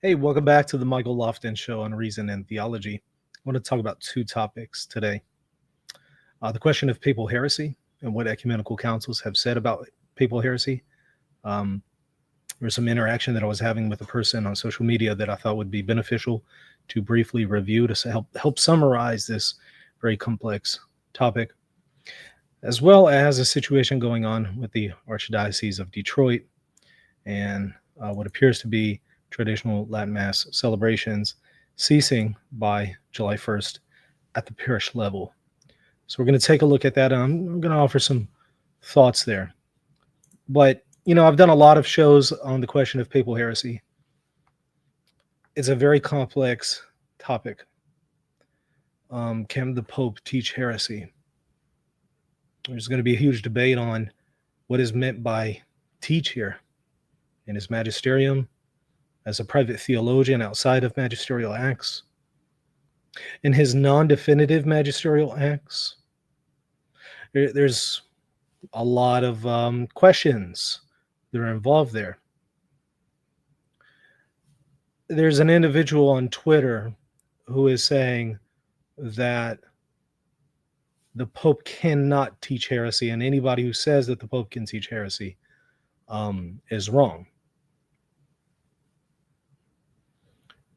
Hey, welcome back to the Michael Lofton Show on Reason and Theology. I want to talk about two topics today. The question of papal heresy and what ecumenical councils have said about papal heresy. Um, there's some interaction that I was having with a person on social media that I thought would be beneficial to briefly review to help summarize this very complex topic, as well as a situation going on with the Archdiocese of Detroit and what appears to be traditional Latin Mass celebrations ceasing by July 1st at the parish level. So we're going to take a look at that. I'm going to offer some thoughts there. But, I've done a lot of shows on the question of papal heresy. It's a very complex topic. Can the Pope teach heresy? There's going to be a huge debate on what is meant by teach here in his magisterium, as a private theologian outside of magisterial acts, in his non-definitive magisterial acts. There's a lot of questions that are involved there. There's an individual on Twitter who is saying that the Pope cannot teach heresy, and anybody who says that the Pope can teach heresy is wrong.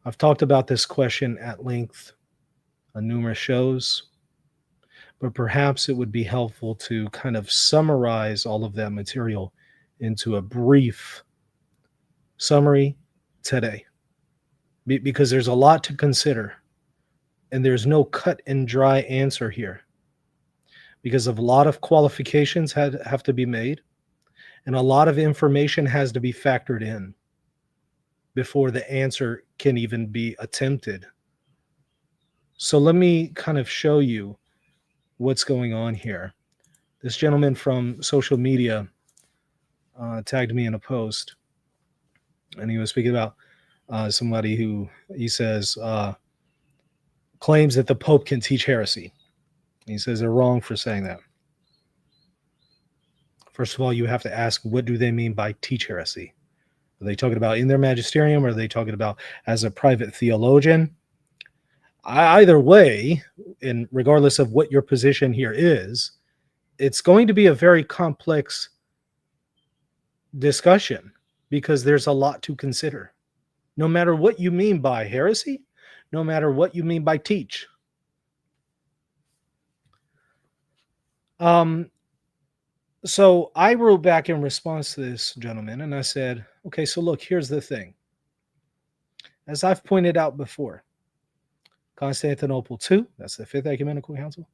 I've talked about this question at length on numerous shows, but perhaps it would be helpful to kind of summarize all of that material into a brief summary today, because there's a lot to consider, and there's no cut and dry answer here, because of a lot of qualifications have to be made, and a lot of information has to be factored in before the answer can even be attempted. So let me kind of show you what's going on here. This gentleman from social media tagged me in a post, and he was speaking about somebody who, he says, claims that the Pope can teach heresy. He says they're wrong for saying that. First of all, you have to ask, what do they mean by teach heresy? Are they talking about in their magisterium, or are they talking about as a private theologian? Either way, and regardless of what your position here is, it's going to be a very complex discussion, because there's a lot to consider. No matter what you mean by heresy, no matter what you mean by teach. So I wrote back in response to this gentleman, and I said, okay, so look, here's the thing. As I've pointed out before, Constantinople II, that's the Fifth Ecumenical Council.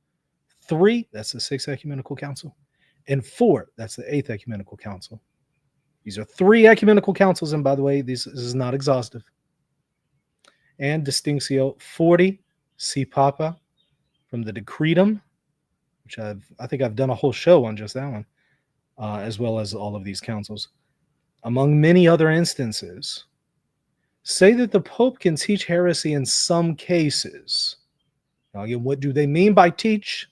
3, that's the Sixth Ecumenical Council. And 4, that's the Eighth Ecumenical Council. These are 3 ecumenical councils, and by the way, this is not exhaustive. And Distinctio 40, Si Papa, from the Decretum, which I think I've done a whole show on just that one, as well as all of these councils, among many other instances, say that the Pope can teach heresy in some cases. Now, again, what do they mean by teach?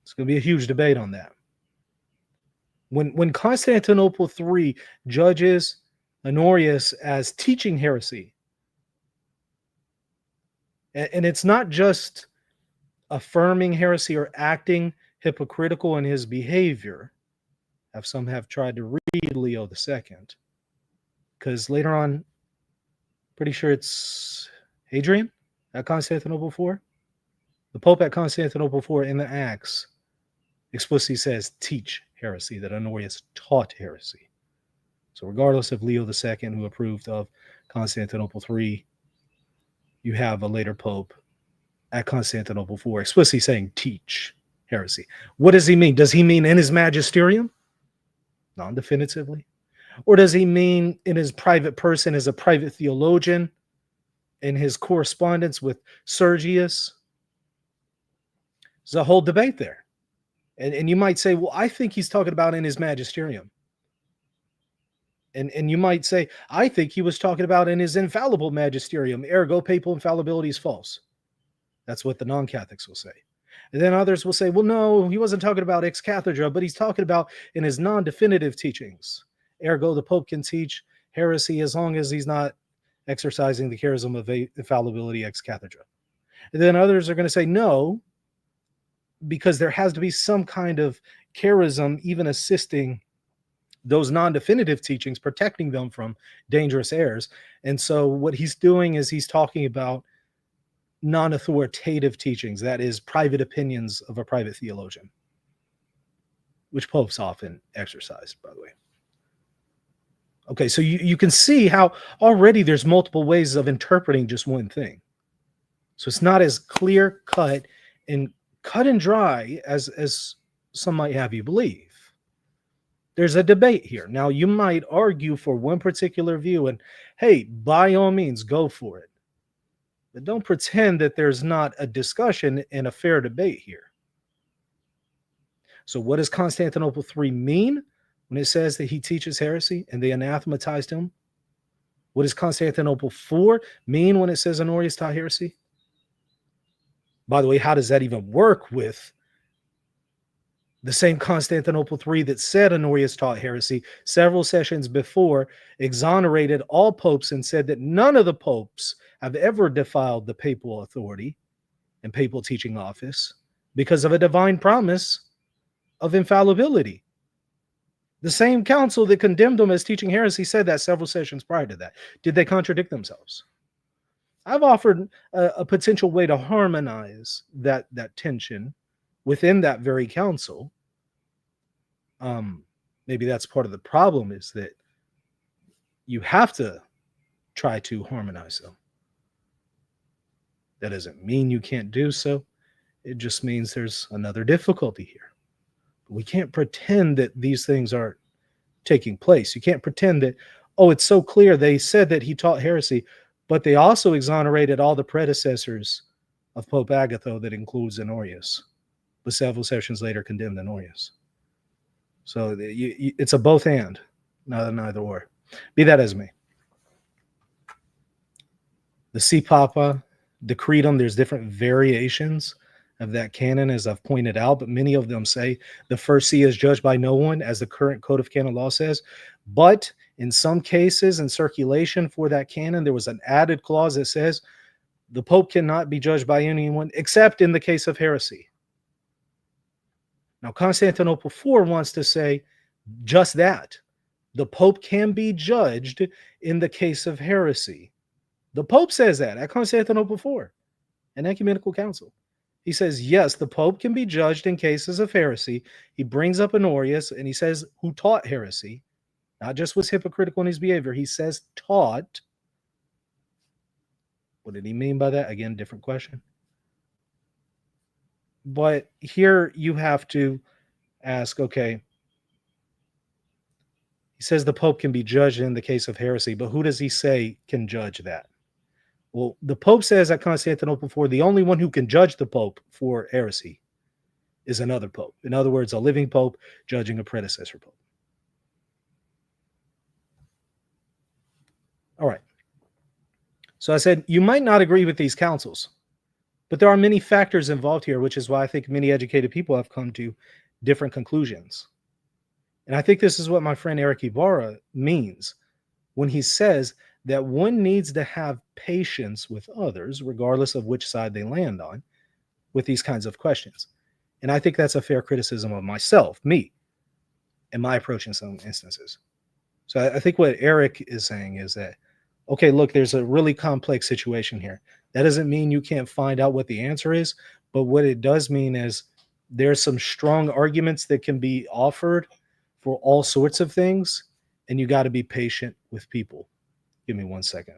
It's going to be a huge debate on that. When Constantinople III judges Honorius as teaching heresy, and it's not just affirming heresy or acting hypocritical in his behavior, as some have tried to read Leo II, because later on, pretty sure it's Hadrian at Constantinople IV. The Pope at Constantinople IV in the Acts explicitly says teach heresy, that Honorius taught heresy. So regardless of Leo II, who approved of Constantinople III, you have a later Pope at Constantinople IV explicitly saying teach heresy. What does he mean? Does he mean in his magisterium? Non-definitively. Or does he mean in his private person as a private theologian, in his correspondence with Sergius? There's a whole debate there. And you might say, well, I think he's talking about in his magisterium. And you might say, I think he was talking about in his infallible magisterium, ergo papal infallibility is false. That's what the non-Catholics will say. And then others will say, well, no, he wasn't talking about ex cathedra, but he's talking about in his non-definitive teachings. Ergo, the Pope can teach heresy as long as he's not exercising the charism of infallibility ex cathedra. And then others are going to say no, because there has to be some kind of charism, even assisting those non-definitive teachings, protecting them from dangerous errors. And so what he's doing is he's talking about non-authoritative teachings, that is, private opinions of a private theologian, which popes often exercised, by the way. Okay, so you can see how already there's multiple ways of interpreting just one thing. So it's not as clear cut and dry as some might have you believe. There's a debate here. Now, you might argue for one particular view, and hey, by all means, go for it. But don't pretend that there's not a discussion and a fair debate here. So what does Constantinople III mean when it says that he teaches heresy and they anathematized him? What does Constantinople IV mean when it says Honorius taught heresy? By the way, how does that even work with the same Constantinople III that said Honorius taught heresy several sessions before, exonerated all popes and said that none of the popes have ever defiled the papal authority and papal teaching office because of a divine promise of infallibility? The same council that condemned him as teaching heresy said that several sessions prior to that. Did they contradict themselves? I've offered a potential way to harmonize that tension within that very council. Maybe that's part of the problem, is that you have to try to harmonize them. That doesn't mean you can't do so. It just means there's another difficulty here. We can't pretend that these things aren't taking place. You can't pretend that, oh, it's so clear they said that he taught heresy, but they also exonerated all the predecessors of Pope Agatho, that includes Honorius, but several sessions later condemned Honorius. So it's a both and, not an either or. Be that as it may. The C Papa Decretum, there's different variations of that canon, as I've pointed out, but many of them say the first see is judged by no one, as the current Code of Canon Law says. But in some cases in circulation for that canon, there was an added clause that says the Pope cannot be judged by anyone except in the case of heresy. Now, Constantinople IV wants to say just that. The Pope can be judged in the case of heresy. The Pope says that at Constantinople IV, an ecumenical council. He says, yes, the Pope can be judged in cases of heresy. He brings up Honorius, and he says who taught heresy, not just was hypocritical in his behavior. He says taught. What did he mean by that? Again, different question. But here you have to ask, okay, he says the Pope can be judged in the case of heresy, but who does he say can judge that? Well, the Pope says at Constantinople IV, the only one who can judge the Pope for heresy is another Pope. In other words, a living Pope judging a predecessor Pope. All right. So I said, you might not agree with these councils, but there are many factors involved here, which is why I think many educated people have come to different conclusions. And I think this is what my friend Eric Ibarra means when he says that one needs to have patience with others, regardless of which side they land on, with these kinds of questions. And I think that's a fair criticism of myself, me, and my approach in some instances. So I think what Eric is saying is that, okay, look, there's a really complex situation here. That doesn't mean you can't find out what the answer is, but what it does mean is there's some strong arguments that can be offered for all sorts of things, and you got to be patient with people. Give me 1 second.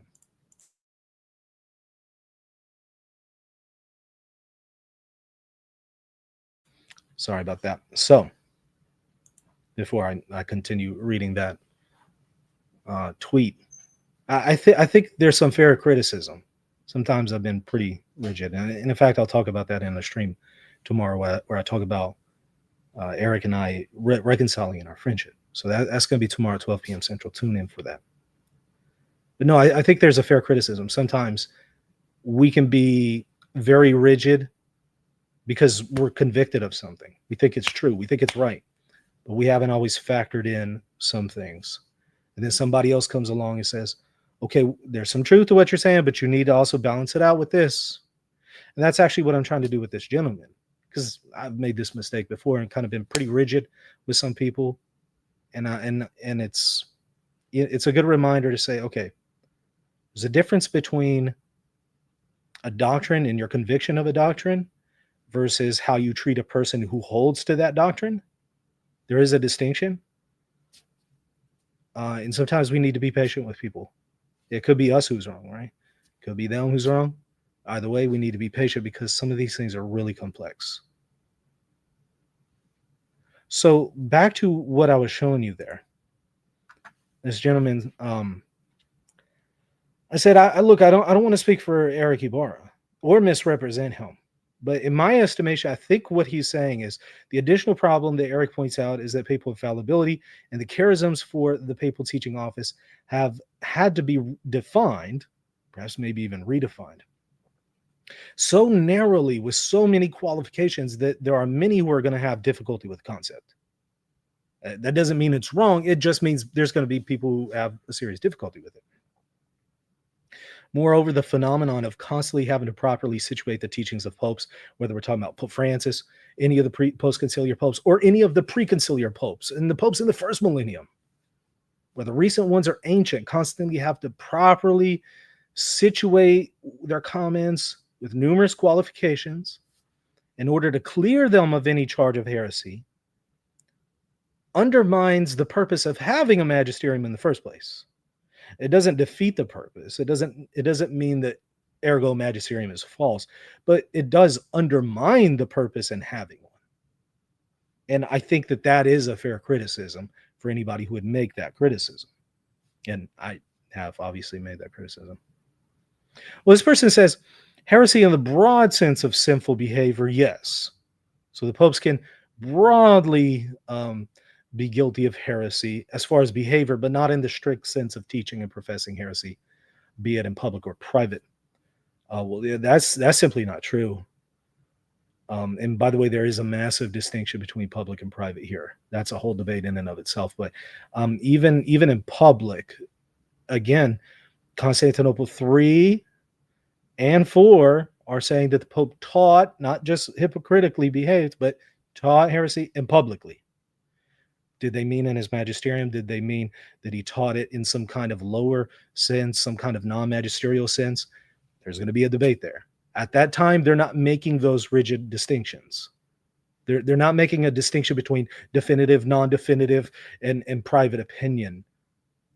Sorry about that. So before I continue reading that tweet, I think there's some fair criticism. Sometimes I've been pretty rigid. And in fact, I'll talk about that in a stream tomorrow where I talk about Eric and I reconciling in our friendship. So that's going to be tomorrow, 12 p.m. Central. Tune in for that. But no, I think there's a fair criticism. Sometimes we can be very rigid because we're convicted of something. We think it's true. We think it's right. But we haven't always factored in some things. And then somebody else comes along and says, okay, there's some truth to what you're saying, but you need to also balance it out with this. And that's actually what I'm trying to do with this gentleman, because I've made this mistake before and kind of been pretty rigid with some people. And it's a good reminder to say, okay, there's a difference between a doctrine and your conviction of a doctrine versus how you treat a person who holds to that doctrine. There is a distinction. And sometimes we need to be patient with people. It could be us who's wrong, right? It could be them who's wrong. Either way, we need to be patient because some of these things are really complex. So back to what I was showing you there. This gentleman, I said, I look, I don't want to speak for Eric Ibarra or misrepresent him. But in my estimation, I think what he's saying is the additional problem that Eric points out is that papal infallibility and the charisms for the papal teaching office have had to be defined, perhaps maybe even redefined, so narrowly with so many qualifications that there are many who are going to have difficulty with the concept. That doesn't mean it's wrong. It just means there's going to be people who have a serious difficulty with it. Moreover, the phenomenon of constantly having to properly situate the teachings of popes, whether we're talking about Pope Francis, any of the post-conciliar popes, or any of the pre-conciliar popes, and the popes in the first millennium, where the recent ones are ancient, constantly have to properly situate their comments with numerous qualifications in order to clear them of any charge of heresy, undermines the purpose of having a magisterium in the first place. It doesn't defeat the purpose. It doesn't mean that ergo magisterium is false, but it does undermine the purpose in having one. And I think that that is a fair criticism for anybody who would make that criticism. And I have obviously made that criticism. Well, this person says, heresy in the broad sense of sinful behavior, yes. So the popes can broadly be guilty of heresy as far as behavior, but not in the strict sense of teaching and professing heresy, be it in public or private. Well, yeah, that's simply not true. And by the way, there is a massive distinction between public and private here. That's a whole debate in and of itself. But even in public, again, Constantinople 3 and 4 are saying that the Pope taught, not just hypocritically behaved, but taught heresy and publicly. Did they mean in his magisterium? Did they mean that he taught it in some kind of lower sense, some kind of non-magisterial sense? There's going to be a debate there. At that time, they're not making those rigid distinctions. They're not making a distinction between definitive, non-definitive, and private opinion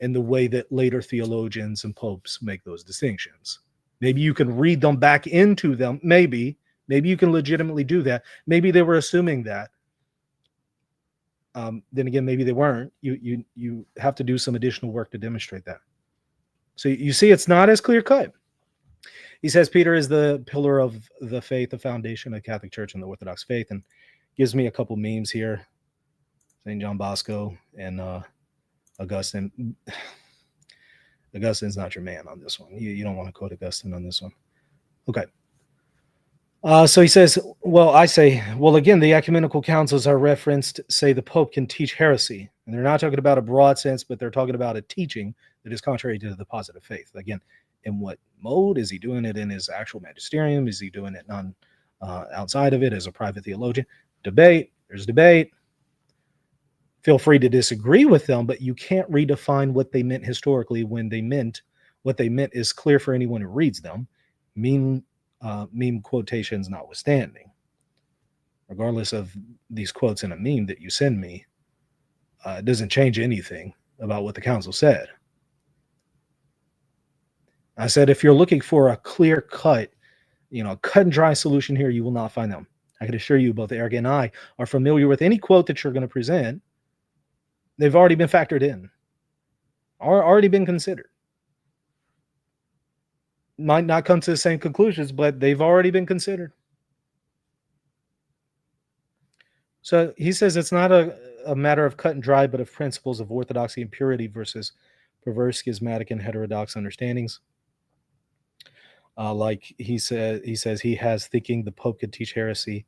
in the way that later theologians and popes make those distinctions. Maybe you can read them back into them. Maybe you can legitimately do that. Maybe they were assuming that. Then again, maybe they weren't. You have to do some additional work to demonstrate that. So you see, it's not as clear cut. He says Peter is the pillar of the faith, the foundation of the Catholic Church and the Orthodox faith, and gives me a couple memes here. St. John Bosco and Augustine. Augustine's not your man on this one. You don't want to quote Augustine on this one. Okay. So he says, well, I say, well, again, the ecumenical councils are referenced, say the Pope can teach heresy. And they're not talking about a broad sense, but they're talking about a teaching that is contrary to the positive faith. Again, in what mode? Is he doing it in his actual magisterium? Is he doing it outside of it as a private theologian? Debate. There's debate. Feel free to disagree with them, but you can't redefine what they meant historically when they meant what they meant is clear for anyone who reads them. Meme quotations notwithstanding. Regardless of these quotes in a meme that you send me, it doesn't change anything about what the council said. I said, if you're looking for a clear cut, cut and dry solution here, you will not find them. I can assure you both Eric and I are familiar with any quote that you're going to present. They've already been factored in, already been considered. Might not come to the same conclusions, but they've already been considered. So he says it's not a matter of cut and dry, but of principles of orthodoxy and purity versus perverse, schismatic, and heterodox understandings. Like he says he has thinking the Pope could teach heresy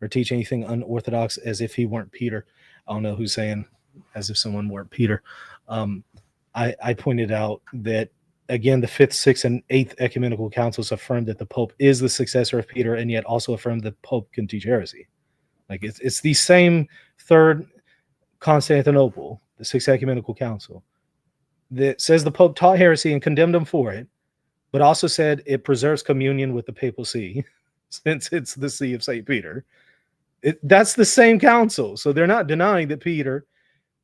or teach anything unorthodox as if he weren't Peter. I don't know who's saying as if someone weren't Peter. I pointed out that Again, the 5th, 6th, and 8th ecumenical councils affirmed that the Pope is the successor of Peter, and yet also affirmed that the Pope can teach heresy. Like it's the same Third Constantinople, the 6th ecumenical council, that says the Pope taught heresy and condemned him for it, but also said it preserves communion with the Papal See, since it's the See of St. Peter. That's the same council. So they're not denying that Peter,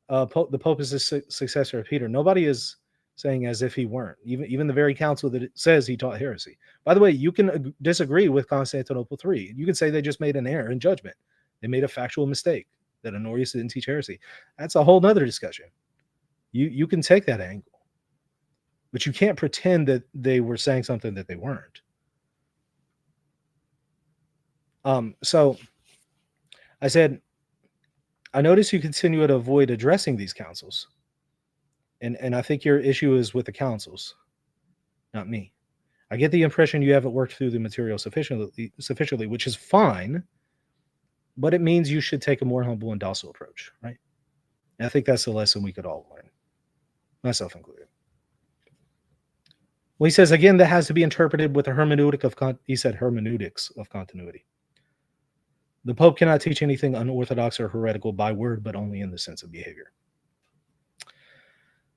the Pope is the successor of Peter. Nobody is saying as if he weren't. Even the very council that it says he taught heresy. By the way, you can disagree with Constantinople III. You can say they just made an error in judgment. They made a factual mistake that Honorius didn't teach heresy. That's a whole nother discussion. You can take that angle. But you can't pretend that they were saying something that they weren't. So I said, I notice you continue to avoid addressing these councils. And I think your issue is with the councils, not me. I get the impression you haven't worked through the material sufficiently, which is fine, but it means you should take a more humble and docile approach, right? And I think that's the lesson we could all learn, myself included. Well, he says, again, that has to be interpreted with a hermeneutics of continuity. The Pope cannot teach anything unorthodox or heretical by word, but only in the sense of behavior.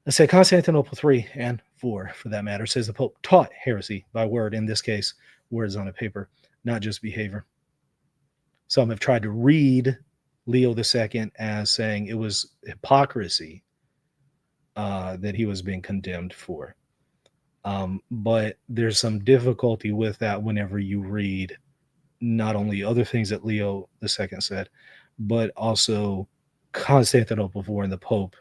I say Constantinople III and IV, for that matter, says the Pope taught heresy by word, in this case, words on a paper, not just behavior. Some have tried to read Leo II as saying it was hypocrisy that he was being condemned for. But there's some difficulty with that whenever you read not only other things that Leo II said, but also Constantinople IV and the Pope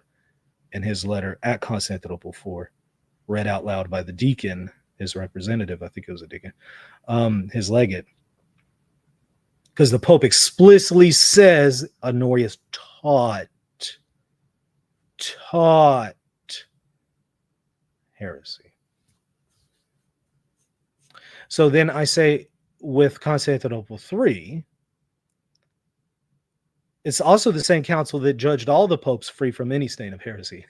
in his letter at Constantinople IV, read out loud by the deacon, his representative, I think it was a deacon, his legate. Because the Pope explicitly says Honorius taught heresy. So then I say with Constantinople III, it's also the same council that judged all the popes free from any stain of heresy,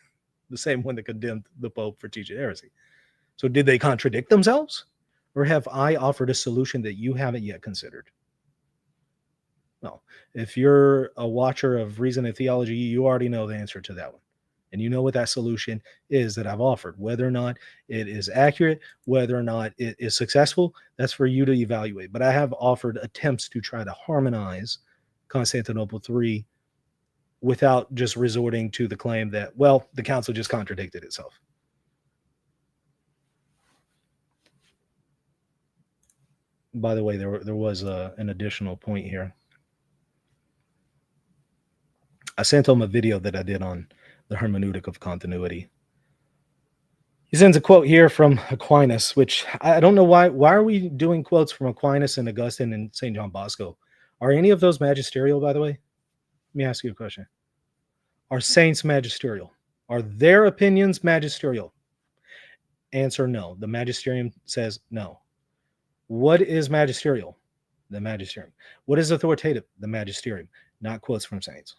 the same one that condemned the Pope for teaching heresy. So did they contradict themselves? Or have I offered a solution that you haven't yet considered? No. If you're a watcher of Reason and Theology, you already know the answer to that one. And you know what that solution is that I've offered. Whether or not it is accurate, whether or not it is successful, that's for you to evaluate. But I have offered attempts to try to harmonize Constantinople III without just resorting to the claim that, well, the council just contradicted itself. By the way, there was an additional point here. I sent him a video that I did on the hermeneutic of continuity. He sends a quote here from Aquinas, which I don't know why. Why are we doing quotes from Aquinas and Augustine and St. John Bosco? Are any of those magisterial, by the way? Let me ask you a question. Are saints magisterial? Are their opinions magisterial? Answer no. The magisterium says no. What is magisterial? The magisterium. What is authoritative? The magisterium. Not quotes from saints.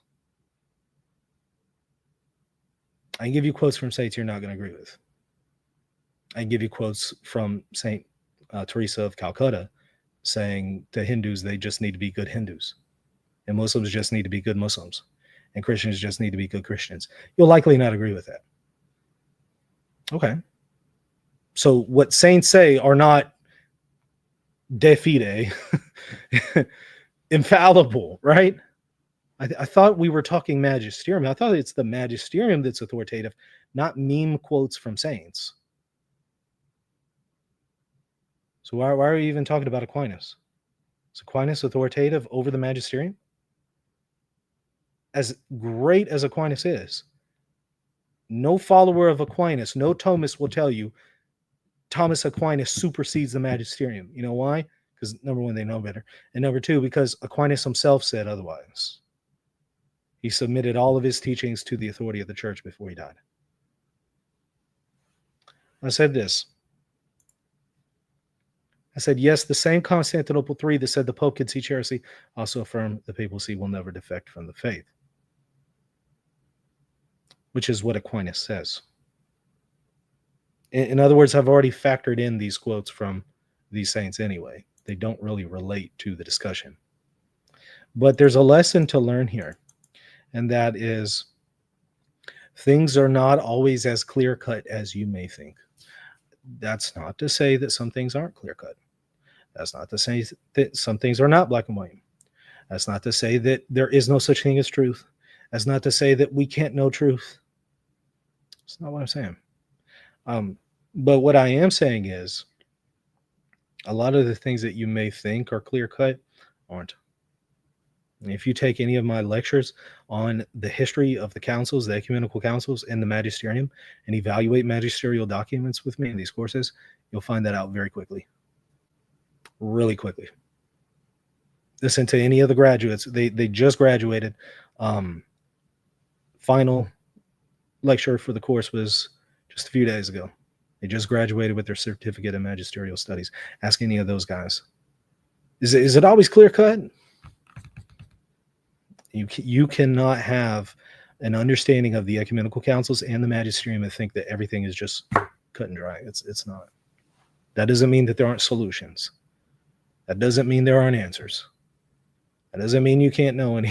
I can give you quotes from saints you're not going to agree with. I can give you quotes from Saint Teresa of Calcutta saying to Hindus they just need to be good Hindus, and Muslims just need to be good Muslims, and Christians just need to be good Christians. You'll likely not agree with that. Okay. So what saints say are not de fide, infallible, right? I thought we were talking magisterium. I thought it's the magisterium that's authoritative, not meme quotes from saints. So why are we even talking about Aquinas? Is Aquinas authoritative over the magisterium? As great as Aquinas is, no follower of Aquinas, no Thomist will tell you Thomas Aquinas supersedes the magisterium. You know why? Because number one, they know better. And number two, because Aquinas himself said otherwise. He submitted all of his teachings to the authority of the church before he died. I said this. I said, yes, the same Constantinople III that said the Pope could teach heresy also affirmed the Papal See will never defect from the faith, which is what Aquinas says. In other words, I've already factored in these quotes from these saints anyway. They don't really relate to the discussion. But there's a lesson to learn here, and that is things are not always as clear cut as you may think. That's not to say that some things aren't clear cut. That's not to say that some things are not black and white. That's not to say that there is no such thing as truth. That's not to say that we can't know truth. That's not what I'm saying. But what I am saying is a lot of the things that you may think are clear cut aren't. And if you take any of my lectures on the history of the councils, the ecumenical councils, and the magisterium, and evaluate magisterial documents with me in these courses, you'll find that out very quickly. Really quickly. Listen to any of the graduates. They just graduated. Final lecture for the course was just a few days ago. They just graduated with their certificate in magisterial studies. Ask any of those guys. Is it always clear cut? You cannot have an understanding of the ecumenical councils and the magisterium and think that everything is just cut and dry. It's not. That doesn't mean that there aren't solutions. That doesn't mean there aren't answers. That doesn't mean you can't know any.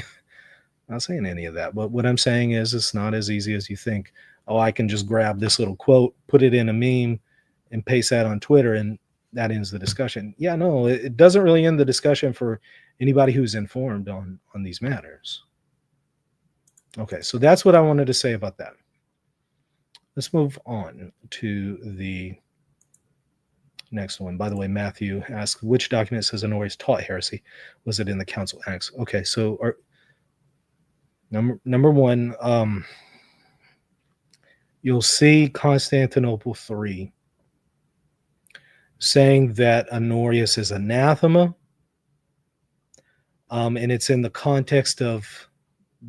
I'm not saying any of that, but what I'm saying is it's not as easy as you think. Oh, I can just grab this little quote, put it in a meme, and paste that on Twitter, and that ends the discussion. Yeah, no, it doesn't really end the discussion for anybody who's informed on these matters. Okay, so that's what I wanted to say about that. Let's move on to the next one. By the way, Matthew asked, which document says Honorius taught heresy? Was it in the Council Acts? Okay, so number one, you'll see Constantinople III saying that Honorius is anathema, and it's in the context of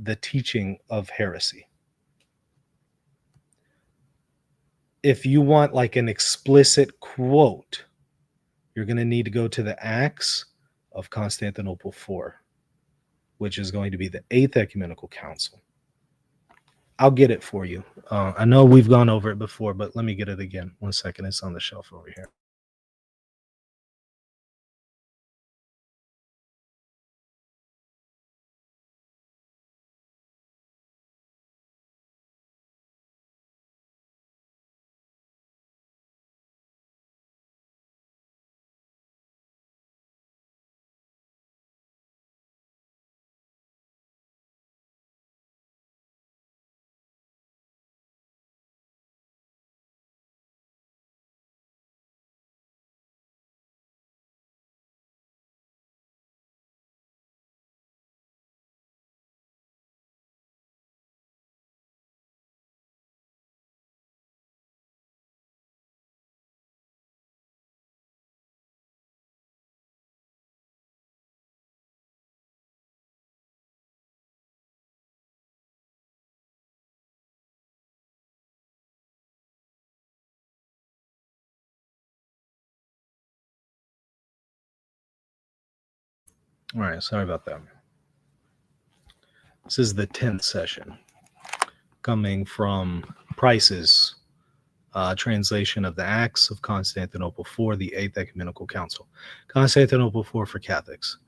the teaching of heresy. If you want like an explicit quote, you're going to need to go to the Acts of Constantinople IV, which is going to be the 8th Ecumenical Council. I'll get it for you. I know we've gone over it before, but let me get it again. 1 second. It's on the shelf over here. All right, sorry about that. This is the 10th session coming from Price's translation of the Acts of Constantinople IV, the 8th Ecumenical Council. Constantinople IV for Catholics,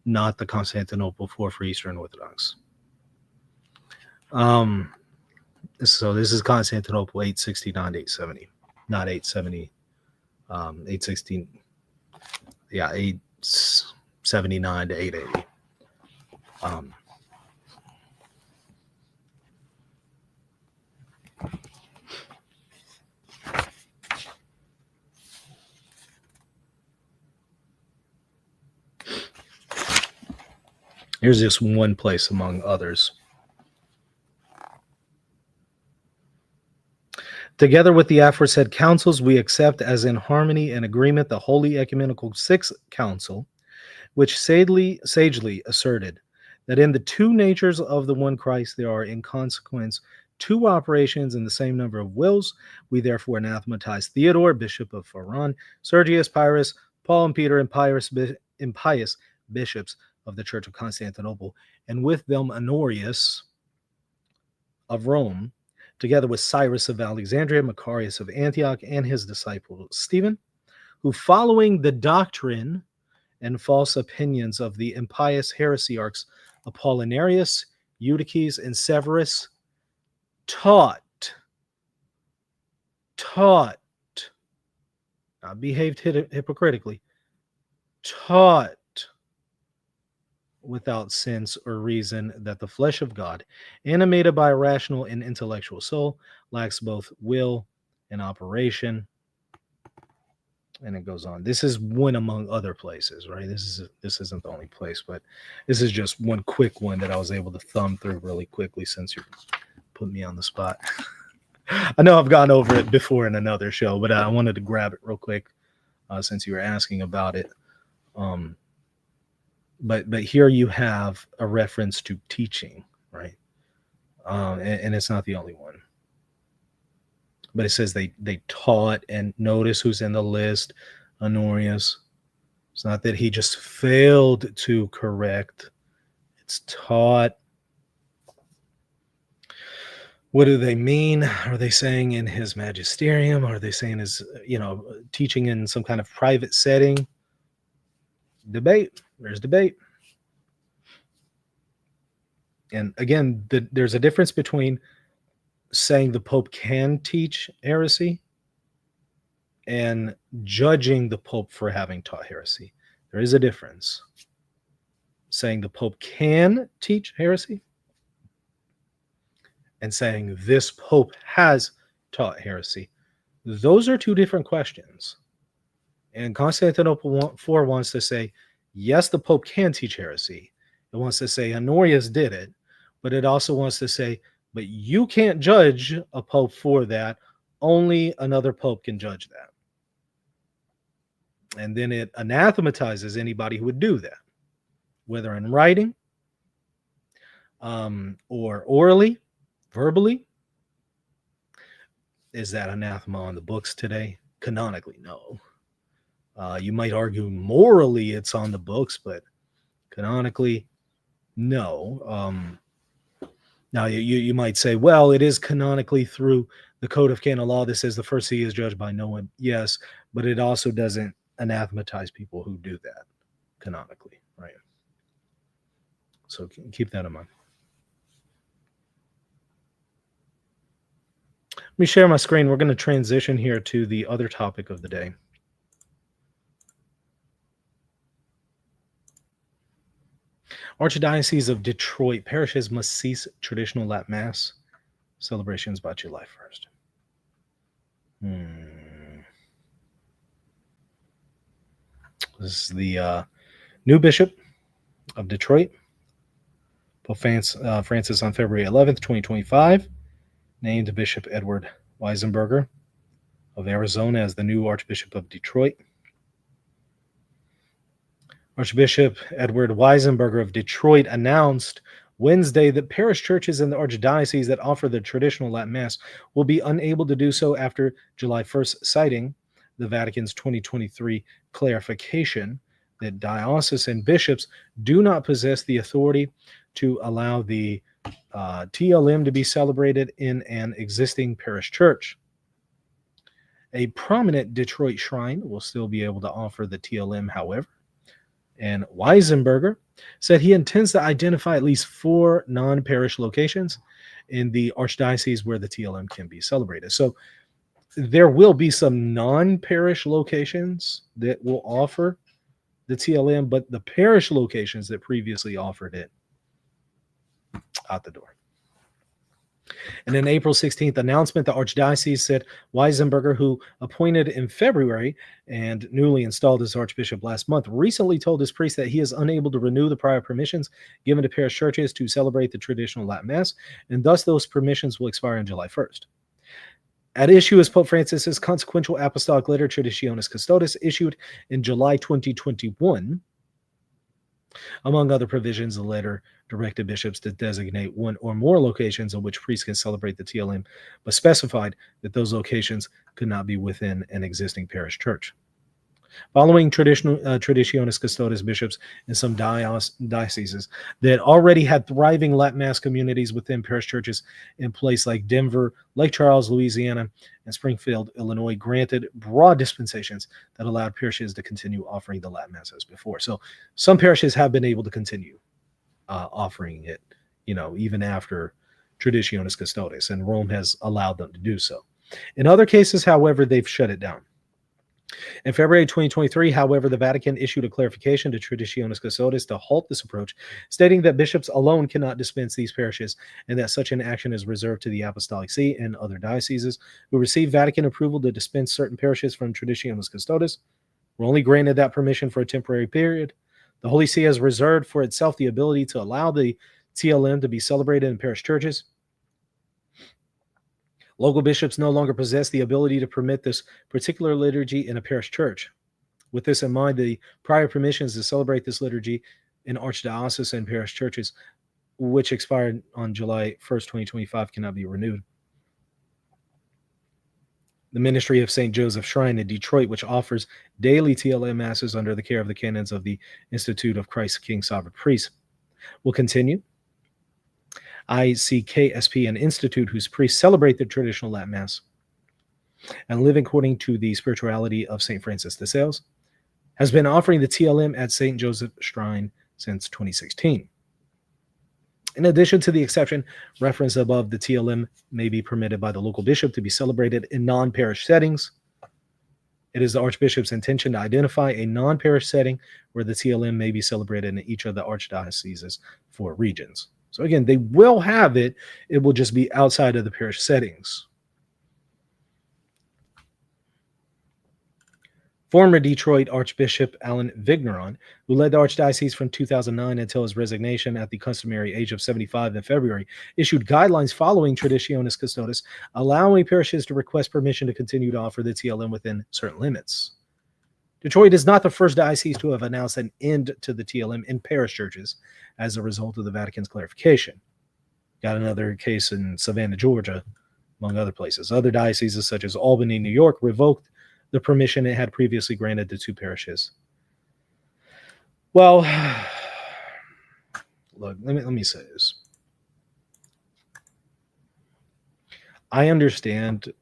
not the Constantinople IV for Eastern Orthodox. So this is Constantinople 869 to 870, not 870, 816, yeah, 879 to 880. Here's just one place among others. Together with the aforesaid councils, we accept as in harmony and agreement the Holy Ecumenical Sixth Council, which sagely asserted that in the two natures of the one Christ there are in consequence two operations in the same number of wills. We therefore anathematize Theodore, Bishop of Faran, Sergius, Pyrrhus, Paul and Peter, and impious bishops of the Church of Constantinople, and with them Honorius of Rome, together with Cyrus of Alexandria, Macarius of Antioch, and his disciple Stephen, who, following the doctrine and false opinions of the impious heresiarchs Apollinarius, Eutyches, and Severus, taught, not behaved hypocritically, taught without sense or reason that the flesh of God, animated by a rational and intellectual soul, lacks both will and operation. And it goes on. This is one among other places, right? This isn't the only place, but this is just one quick one that I was able to thumb through really quickly since you put me on the spot. I know I've gone over it before in another show, but I wanted to grab it real quick since you were asking about it. But here you have a reference to teaching, right? And it's not the only one. But it says they taught, and notice who's in the list, Honorius. It's not that he just failed to correct. It's taught. What do they mean? Are they saying in his magisterium? Are they saying his, teaching in some kind of private setting? Debate. There's debate. And again, there's a difference between saying the Pope can teach heresy and judging the Pope for having taught heresy. There is a difference. Saying the Pope can teach heresy and saying this Pope has taught heresy. Those are two different questions. And Constantinople IV wants to say, yes, the Pope can teach heresy. It wants to say Honorius did it, but it also wants to say, but you can't judge a Pope for that. Only another Pope can judge that. And then it anathematizes anybody who would do that, whether in writing or orally, verbally. Is that anathema on the books today? Canonically, no. You might argue morally it's on the books, but canonically, no. Now, you might say, well, it is canonically through the Code of Canon Law that says the first see is judged by no one. Yes, but it also doesn't anathematize people who do that canonically, right? So keep that in mind. Let me share my screen. We're going to transition here to the other topic of the day. Archdiocese of Detroit parishes must cease traditional Latin Mass celebrations by July 1st. This is the new bishop of Detroit, Pope Francis, on February 11th, 2025, named Bishop Edward Weisenberger of Arizona as the new Archbishop of Detroit. Archbishop Edward Weisenberger of Detroit announced Wednesday that parish churches in the archdiocese that offer the traditional Latin Mass will be unable to do so after July 1st, citing the Vatican's 2023 clarification that diocesan bishops do not possess the authority to allow the TLM to be celebrated in an existing parish church. A prominent Detroit shrine will still be able to offer the TLM, however. And Weisenberger said he intends to identify at least 4 non-parish locations in the archdiocese where the TLM can be celebrated. So there will be some non-parish locations that will offer the TLM, but the parish locations that previously offered it, out the door. In an April 16th announcement, the archdiocese said Weisenberger, who appointed in February and newly installed as archbishop last month, recently told his priest that he is unable to renew the prior permissions given to parish churches to celebrate the traditional Latin Mass, and thus those permissions will expire on July 1st. At issue is Pope Francis's consequential apostolic letter Traditionis Custodes, issued in July 2021. Among other provisions, the letter directed bishops to designate 1 or more locations in which priests can celebrate the TLM, but specified that those locations could not be within an existing parish church. Following Traditionis Custodes bishops in some dioceses that already had thriving Latin Mass communities within parish churches in place like Denver, Lake Charles, Louisiana, and Springfield, Illinois, granted broad dispensations that allowed parishes to continue offering the Latin Mass as before. So some parishes have been able to continue offering it, even after Traditionis Custodes, and Rome has allowed them to do so. In other cases, however, they've shut it down. In February 2023, however, the Vatican issued a clarification to Traditionis Custodes to halt this approach, stating that bishops alone cannot dispense these parishes and that such an action is reserved to the Apostolic See and other dioceses who receive Vatican approval to dispense certain parishes from Traditionis Custodes. Were only granted that permission for a temporary period. The Holy See has reserved for itself the ability to allow the TLM to be celebrated in parish churches. Local bishops no longer possess the ability to permit this particular liturgy in a parish church. With this in mind, the prior permissions to celebrate this liturgy in archdiocese and parish churches, which expired on July 1st, 2025, cannot be renewed. The Ministry of St. Joseph Shrine in Detroit, which offers daily TLM masses under the care of the canons of the Institute of Christ King Sovereign Priest, will continue. ICKSP, an institute whose priests celebrate the traditional Latin Mass and live according to the spirituality of St. Francis de Sales, has been offering the TLM at St. Joseph Shrine since 2016. In addition to the exception referenced above, the TLM may be permitted by the local bishop to be celebrated in non-parish settings. It is the Archbishop's intention to identify a non-parish setting where the TLM may be celebrated in each of the archdioceses for regions. So again, they will have it. It will just be outside of the parish settings. Former Detroit Archbishop Alan Vigneron, who led the archdiocese from 2009 until his resignation at the customary age of 75 in February, issued guidelines following Traditionis Custodes, allowing parishes to request permission to continue to offer the TLM within certain limits. Detroit is not the first diocese to have announced an end to the TLM in parish churches as a result of the Vatican's clarification. Got another case in Savannah, Georgia, among other places. Other dioceses, such as Albany, New York, revoked the permission it had previously granted to two parishes. Well, look, let me say this. I understand.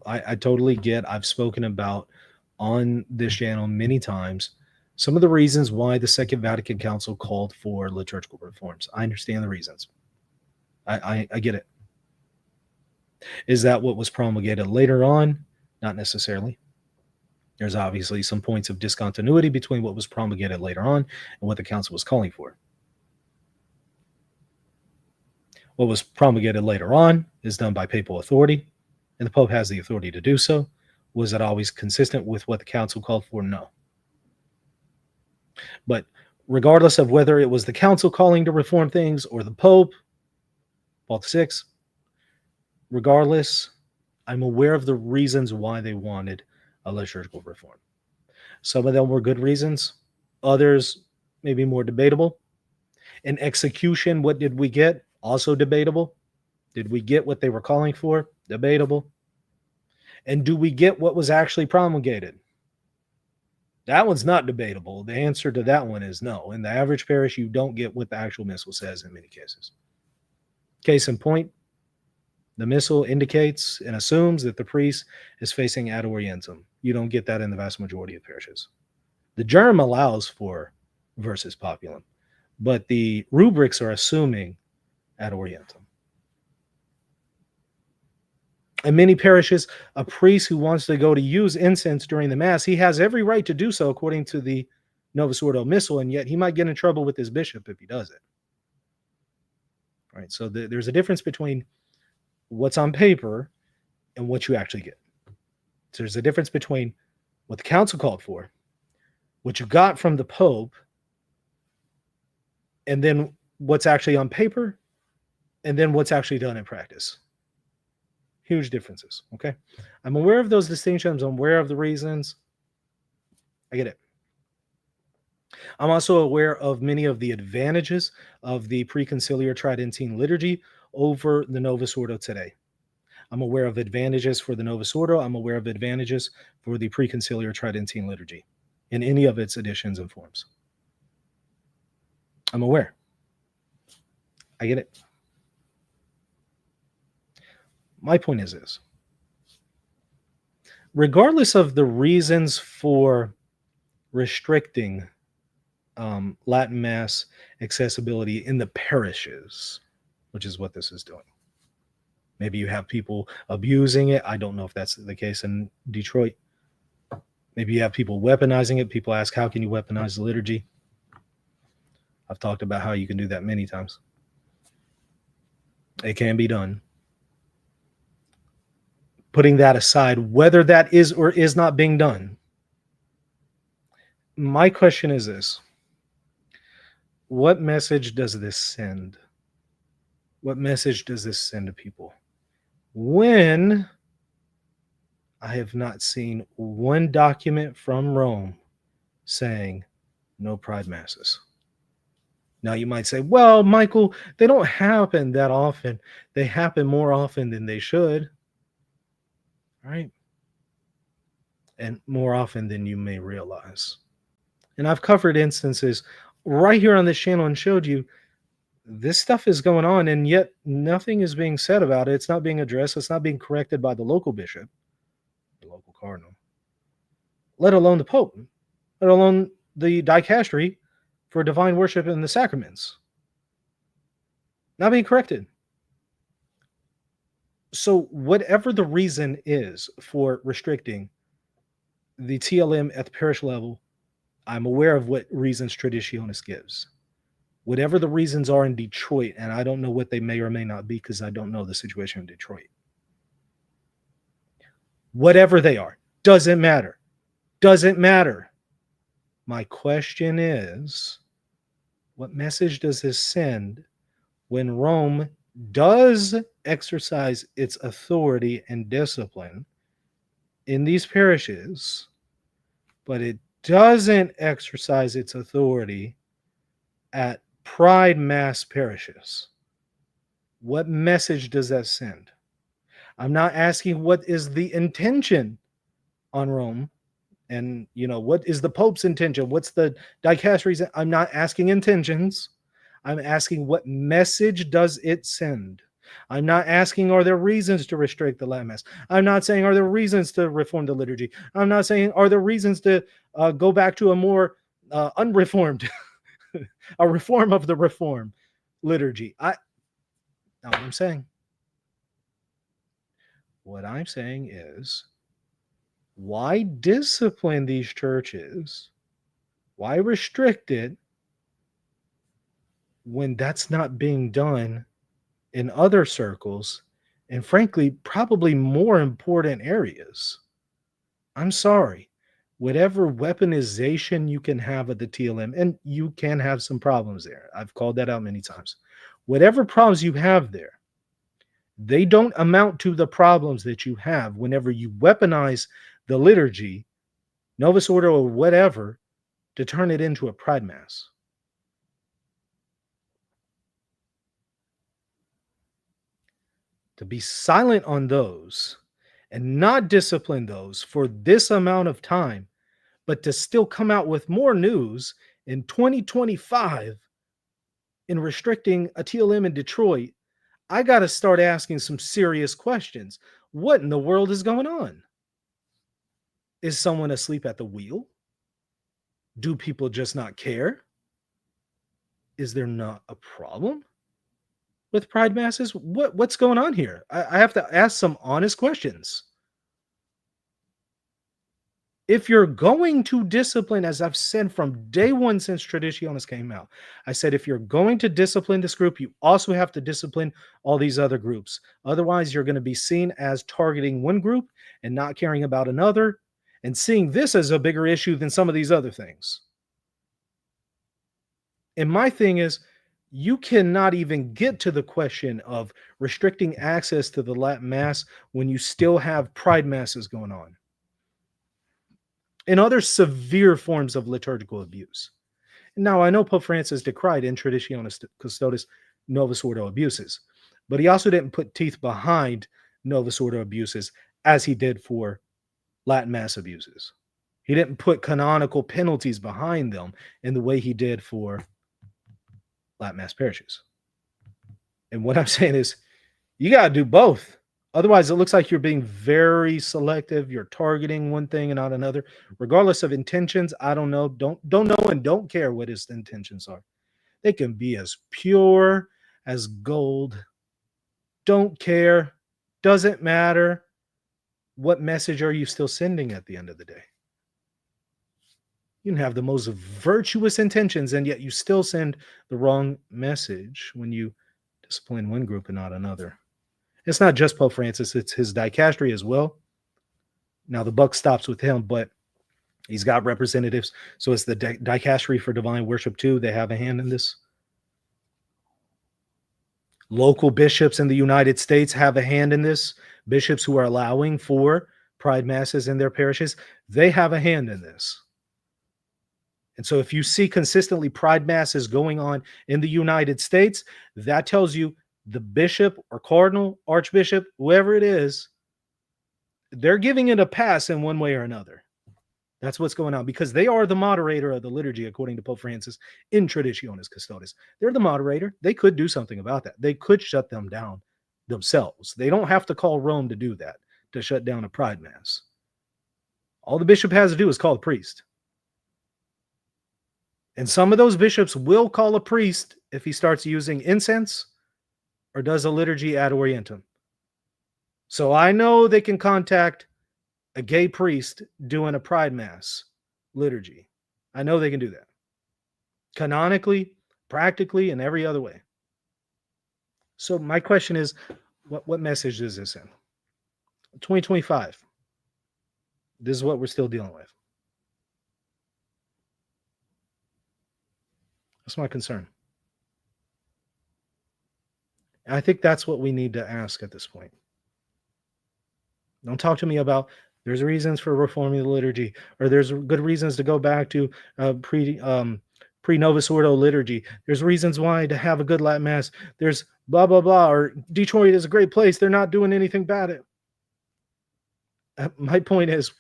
I totally get. I've spoken about on this channel many times some of the reasons why the Second Vatican Council called for liturgical reforms. I understand the reasons. I get it. Is that what was promulgated later on? Not necessarily. There's obviously some points of discontinuity between what was promulgated later on and what the council was calling for. What was promulgated later on is done by papal authority, and the Pope has the authority to do so. Was it always consistent with what the council called for? No. But regardless of whether it was the council calling to reform things or the Pope, Paul VI, regardless, I'm aware of the reasons why they wanted a liturgical reform. Some of them were good reasons. Others maybe more debatable. In execution, what did we get? Also debatable. Did we get what they were calling for? Debatable. And do we get what was actually promulgated? That one's not debatable. The answer to that one is no. In the average parish, you don't get what the actual missal says in many cases. Case in point, the missal indicates and assumes that the priest is facing ad orientem. You don't get that in the vast majority of parishes. The germ allows for versus populum, but the rubrics are assuming ad orientem. In many parishes, a priest who wants to go to use incense during the Mass, he has every right to do so according to the Novus Ordo Missal, and yet he might get in trouble with his bishop if he does it. All right, so there's a difference between what's on paper and what you actually get. So there's a difference between what the council called for, what you got from the Pope, and then what's actually on paper, and then what's actually done in practice. Huge differences, okay? I'm aware of those distinctions. I'm aware of the reasons. I get it. I'm also aware of many of the advantages of the preconciliar Tridentine liturgy over the Novus Ordo today. I'm aware of advantages for the Novus Ordo. I'm aware of advantages for the preconciliar Tridentine liturgy. in any of its editions and forms. I'm aware. I get it. My point is this. Regardless of the reasons for restricting Latin Mass accessibility in the parishes, which is what this is doing. Maybe you have people abusing it. I don't know if that's the case in Detroit. Maybe you have people weaponizing it. People ask, how can you weaponize the liturgy? I've talked about how you can do that many times. It can be done. Putting that aside, whether that is or is not being done, my question is this. What message does this send? What message does this send to people? When I have not seen one document from Rome saying no pride masses. Now you might say, well, Michael, they don't happen that often. They happen more often than they should. Right? And more often than you may realize. And I've covered instances right here on this channel and showed you this stuff is going on, and yet nothing is being said about it. It's not being addressed. It's not being corrected by the local bishop, the local cardinal, let alone the Pope, let alone the dicastery for divine worship and the sacraments. Not being corrected. So whatever the reason is for restricting the TLM at the parish level, I'm aware of what reasons Traditionis gives. Whatever the reasons are in Detroit, and I don't know what they may or may not be because I don't know the situation in Detroit. Whatever they are, doesn't matter. Doesn't matter. My question is, what message does this send when Rome does exercise its authority and discipline in these parishes, but it doesn't exercise its authority at Pride Mass parishes? What message does that send? I'm not asking what is the intention on Rome and, what is the Pope's intention? What's the dicastery's? I'm not asking intentions. I'm asking what message does it send? I'm not asking, are there reasons to restrict the Latin Mass? I'm not saying, are there reasons to reform the liturgy? I'm not saying, are there reasons to go back to a more unreformed, a reform of the reform liturgy? Not what I'm saying. What I'm saying is, why discipline these churches? Why restrict it when that's not being done in other circles, and frankly, probably more important areas? I'm sorry. Whatever weaponization you can have at the TLM, and you can have some problems there. I've called that out many times. Whatever problems you have there, they don't amount to the problems that you have whenever you weaponize the liturgy, Novus Ordo or whatever, to turn it into a pride mass. To be silent on those and not discipline those for this amount of time, but to still come out with more news in 2025 in restricting a TLM in Detroit, I got to start asking some serious questions. What in the world is going on? Is someone asleep at the wheel? Do people just not care? Is there not a problem with pride masses? What's going on here? I have to ask some honest questions. If you're going to discipline, as I've said from day one since Traditionis came out, I said, if you're going to discipline this group, you also have to discipline all these other groups. Otherwise, you're going to be seen as targeting one group and not caring about another, and seeing this as a bigger issue than some of these other things. And my thing is, you cannot even get to the question of restricting access to the Latin Mass when you still have pride masses going on and other severe forms of liturgical abuse. Now, I know Pope Francis decried in Traditionis Custodes Novus Ordo abuses, but he also didn't put teeth behind Novus Ordo abuses as he did for Latin Mass abuses. He didn't put canonical penalties behind them in the way he did for Latin Mass parishes. And what I'm saying is, you got to do both. Otherwise, it looks like you're being very selective. You're targeting one thing and not another. Regardless of intentions, I don't know. Don't know and don't care what his intentions are. They can be as pure as gold. Don't care. Doesn't matter. What message are you still sending at the end of the day? You can have the most virtuous intentions, and yet you still send the wrong message when you discipline one group and not another. It's not just Pope Francis, it's his dicastery as well. Now, the buck stops with him, but he's got representatives. So it's the dicastery for divine worship, too. They have a hand in this. Local bishops in the United States have a hand in this. Bishops who are allowing for pride masses in their parishes, they have a hand in this. And so if you see consistently pride masses going on in the United States, that tells you the bishop or cardinal, archbishop, whoever it is, they're giving it a pass in one way or another. That's what's going on, because they are the moderator of the liturgy, according to Pope Francis, in Traditionis Custodes. They're the moderator. They could do something about that. They could shut them down themselves. They don't have to call Rome to do that, to shut down a pride mass. All the bishop has to do is call a priest. And some of those bishops will call a priest if he starts using incense or does a liturgy ad orientem. So I know they can contact a gay priest doing a pride mass liturgy. I know they can do that. Canonically, practically, and every other way. So my question is, what message is this in? 2025. This is what we're still dealing with. That's my concern. And I think that's what we need to ask at this point. Don't talk to me about there's reasons for reforming the liturgy, or there's good reasons to go back to pre-Novus Ordo liturgy. There's reasons why to have a good Latin Mass. There's blah, blah, blah, or Detroit is a great place. They're not doing anything bad. My point is,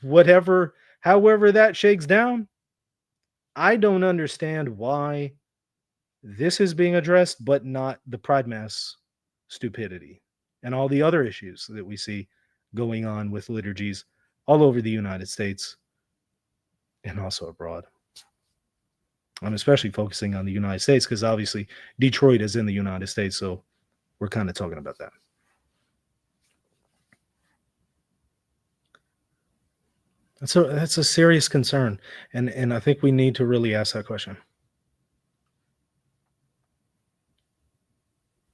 however that shakes down, I don't understand why this is being addressed, but not the pride mass stupidity and all the other issues that we see going on with liturgies all over the United States and also abroad. I'm especially focusing on the United States because obviously Detroit is in the United States, so we're kind of talking about that. That's a serious concern, and I think we need to really ask that question.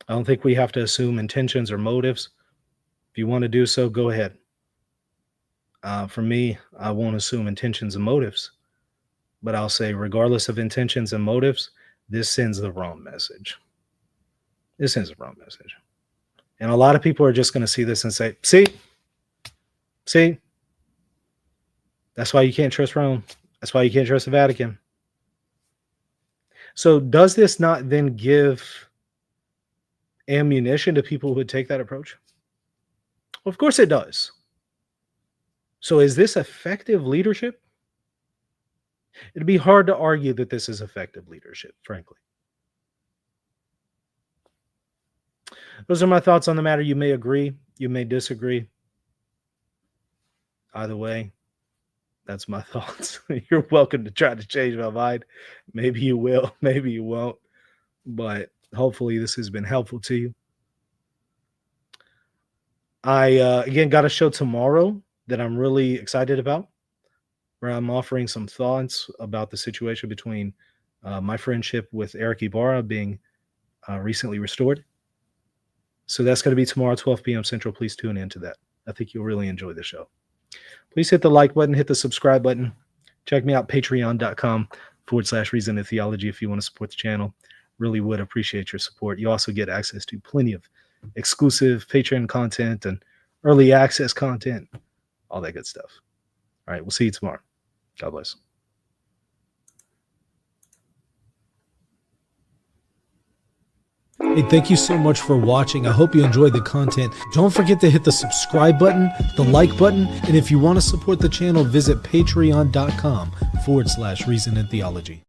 I don't think we have to assume intentions or motives. If you want to do so, go ahead. For me, I won't assume intentions and motives, but I'll say, regardless of intentions and motives, this sends the wrong message. This sends the wrong message. And a lot of people are just going to see this and say, see, that's why you can't trust Rome. That's why you can't trust the Vatican. So does this not then give ammunition to people who would take that approach? Well, of course it does. So is this effective leadership? It'd be hard to argue that this is effective leadership, frankly. Those are my thoughts on the matter. You may agree, you may disagree. Either way, that's my thoughts. You're welcome to try to change my mind. Maybe you will, maybe you won't. But hopefully this has been helpful to you. I, again, got a show tomorrow that I'm really excited about, where I'm offering some thoughts about the situation between my friendship with Eric Ibarra being recently restored. So that's going to be tomorrow, 12 p.m. Central. Please tune into that. I think you'll really enjoy the show. Please hit the like button, hit the subscribe button. Check me out, patreon.com/Reason and Theology if you want to support the channel. Really would appreciate your support. You also get access to plenty of exclusive Patreon content and early access content, all that good stuff. All right, we'll see you tomorrow. God bless. Hey, thank you so much for watching. I hope you enjoyed the content. Don't forget to hit the subscribe button, the like button, and if you want to support the channel, visit patreon.com/Reason and Theology.